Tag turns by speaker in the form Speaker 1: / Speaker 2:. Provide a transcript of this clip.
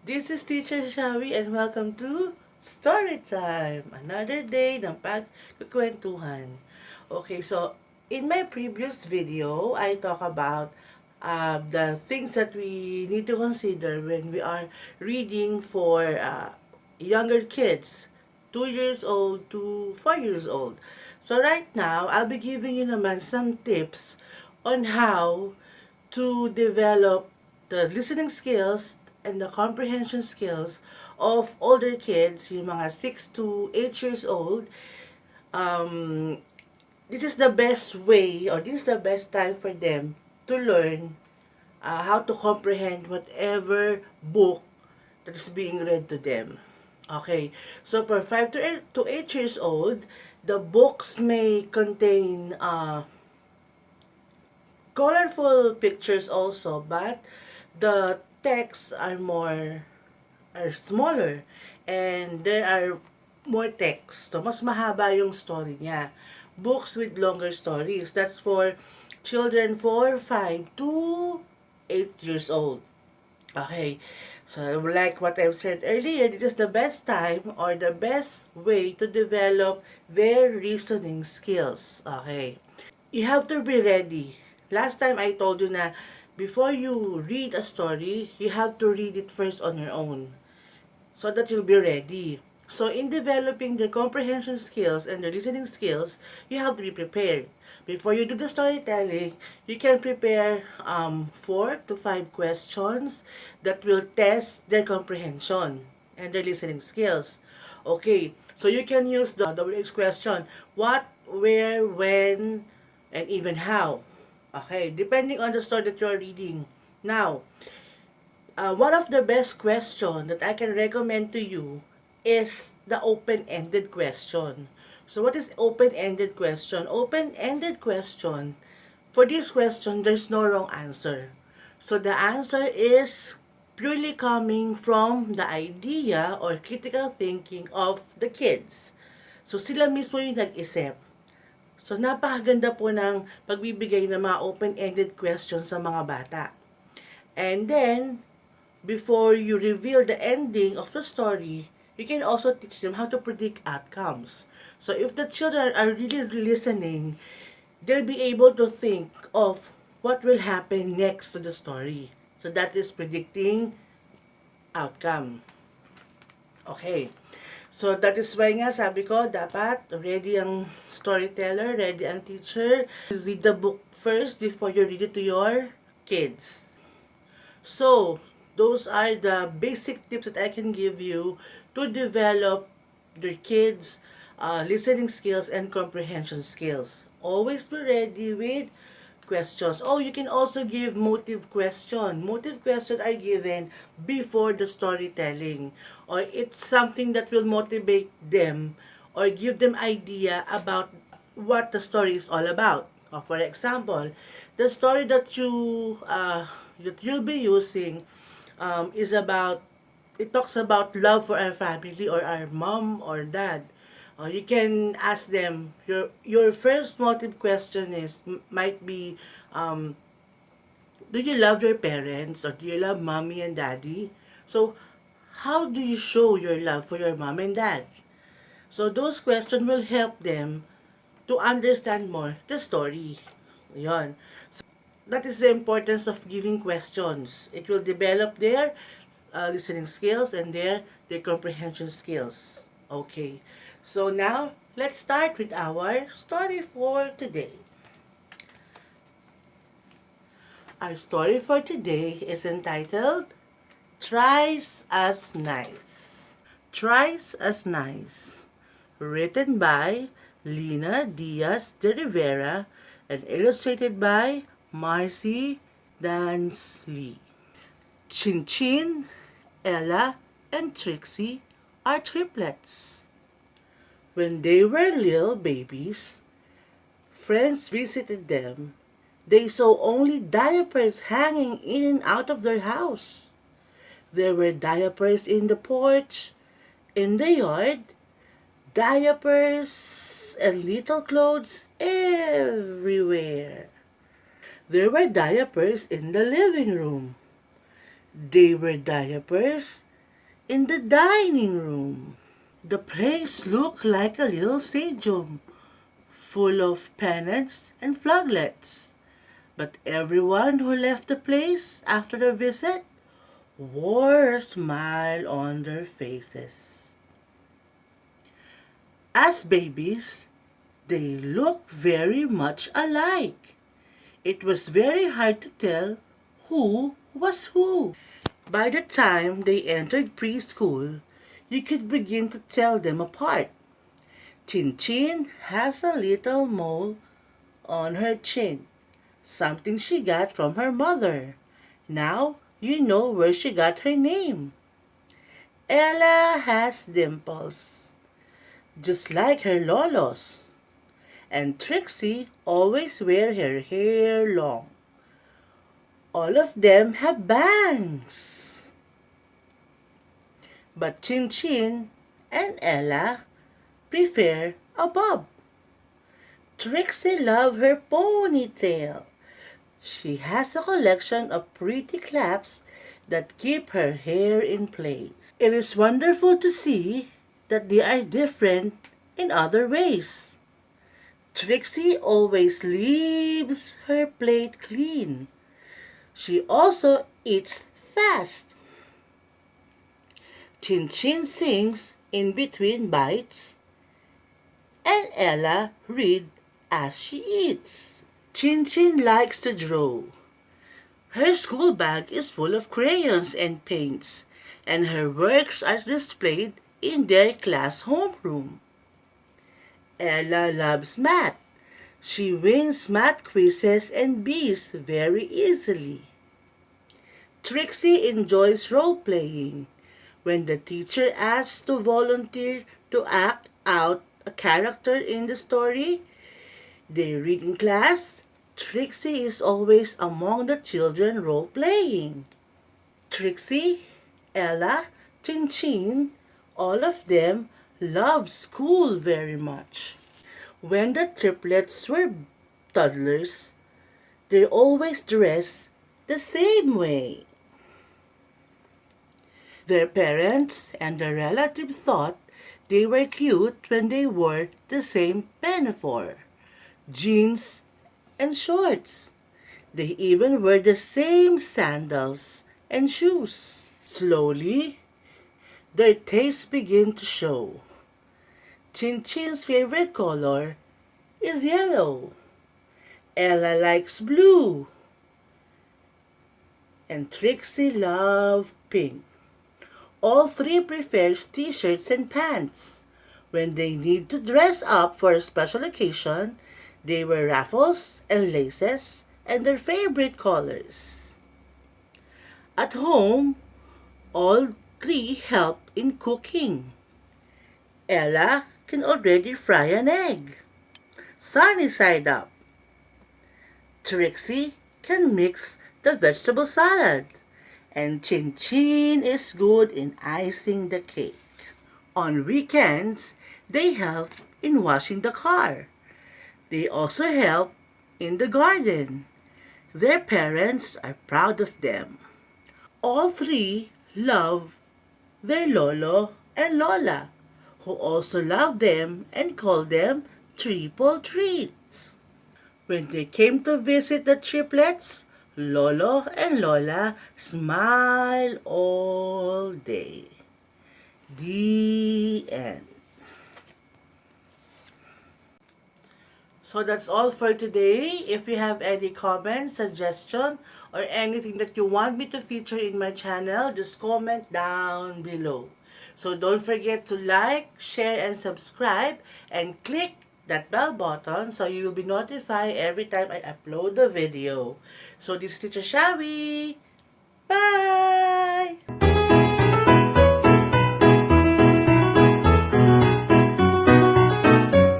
Speaker 1: This is Teacher Shawi and welcome to Story Time! Another day ng pagkukwentuhan. Okay, so in my previous video, I talk about the things that we need to consider when we are reading for younger kids, 2 years old to 4 years old. So right now, I'll be giving you naman some tips on how to develop the listening skills and the comprehension skills of older kids, yung mga 6 to 8 years old. Um, this is the best way or this is the best time for them to learn how to comprehend whatever book that is being read to them. Okay, so for 5 to 8 years old, the books may contain colorful pictures also, but the texts are smaller and there are more text. So mas mahaba yung story niya. Books with longer stories. That's for children 4, 5 to 8 years old. Okay. So like what I've said earlier, this is the best time or the best way to develop their reasoning skills. Okay. You have to be ready. Last time I told you na before you read a story, you have to read it first on your own so that you'll be ready. So in developing the comprehension skills and the listening skills, you have to be prepared. Before you do the storytelling, you can prepare 4 to 5 questions that will test their comprehension and their listening skills. Okay, so you can use the WH question. What, where, when, and even how. Okay, depending on the story that you're reading. Now, one of the best question that I can recommend to you is the open-ended question. So what is open-ended question? Open-ended question, for this question, there's no wrong answer. So the answer is purely coming from the idea or critical thinking of the kids. So sila mismo yung nag-isip. So napakaganda po ng pagbibigay ng mga open-ended questions sa mga bata. And then, before you reveal the ending of the story, you can also teach them how to predict outcomes. So if the children are really listening, they'll be able to think of what will happen next to the story. So that is predicting outcome. Okay. So that is why nga sabi ko, dapat ready ang storyteller, ready ang teacher. Read the book first before you read it to your kids. So, those are the basic tips that I can give you to develop your kids' listening skills and comprehension skills. Always be ready with questions. Oh, you can also give motive question. Motive questions are given before the storytelling, or it's something that will motivate them or give them idea about what the story is all about. For example, the story that you'll be using is about, it talks about love for our family or our mom or dad. You can ask them, your first motive question is, might be, do you love your parents or do you love mommy and daddy? So, how do you show your love for your mom and dad? So, those questions will help them to understand more the story. Yon. So, that is the importance of giving questions. It will develop their listening skills and their comprehension skills. Okay. So now, let's start with our story for today. Our story for today is entitled Thrice As Nice. Thrice As Nice. Written by Lina Diaz de Rivera and illustrated by Marcy Dansley. Chin Chin, Ella, and Trixie are triplets. When they were little babies, friends visited them. They saw only diapers hanging in and out of their house. There were diapers in the porch, in the yard, diapers and little clothes everywhere. There were diapers in the living room. They were diapers in the dining room. The place looked like a little stadium, full of pennants and flaglets. But everyone who left the place after the visit wore a smile on their faces. As babies, they looked very much alike. It was very hard to tell who was who. By the time they entered preschool, you could begin to tell them apart. Chin Chin has a little mole on her chin, something she got from her mother. Now you know where she got her name. Ella has dimples, just like her lolos. And Trixie always wear her hair long. All of them have bangs. But Chin Chin and Ella prefer a bob. Trixie loves her ponytail. She has a collection of pretty claps that keep her hair in place. It is wonderful to see that they are different in other ways. Trixie always leaves her plate clean. She also eats fast. Chin Chin sings in between bites, and Ella reads as she eats. Chin Chin likes to draw. Her school bag is full of crayons and paints, and her works are displayed in their class homeroom. Ella loves math. She wins math quizzes and bees very easily. Trixie enjoys role-playing. When the teacher asks to volunteer to act out a character in the story they read in class, Trixie is always among the children role-playing. Trixie, Ella, Chin Chin, all of them love school very much. When the triplets were toddlers, they always dressed the same way. Their parents and their relatives thought they were cute when they wore the same pinafore, jeans, and shorts. They even wear the same sandals and shoes. Slowly, their tastes begin to show. Chin Chin's favorite color is yellow. Ella likes blue. And Trixie loves pink. All three prefers t-shirts and pants. When they need to dress up for a special occasion, they wear ruffles and laces and their favorite colors. At home, all three help in cooking. Ella can already fry an egg, sunny side up. Trixie can mix the vegetable salad. And Chin Chin is good in icing the cake. On weekends, they help in washing the car. They also help in the garden. Their parents are proud of them. All three love their Lolo and Lola, who also love them and call them triple treats. When they came to visit the triplets, Lolo and Lola smile all day. The end. So that's all for today. If you have any comments, suggestion, or anything that you want me to feature in my channel, just comment down below. So don't forget to like, share, and subscribe, and click that bell button so you will be notified every time I upload the video. So this is Teacher Shawi. Bye!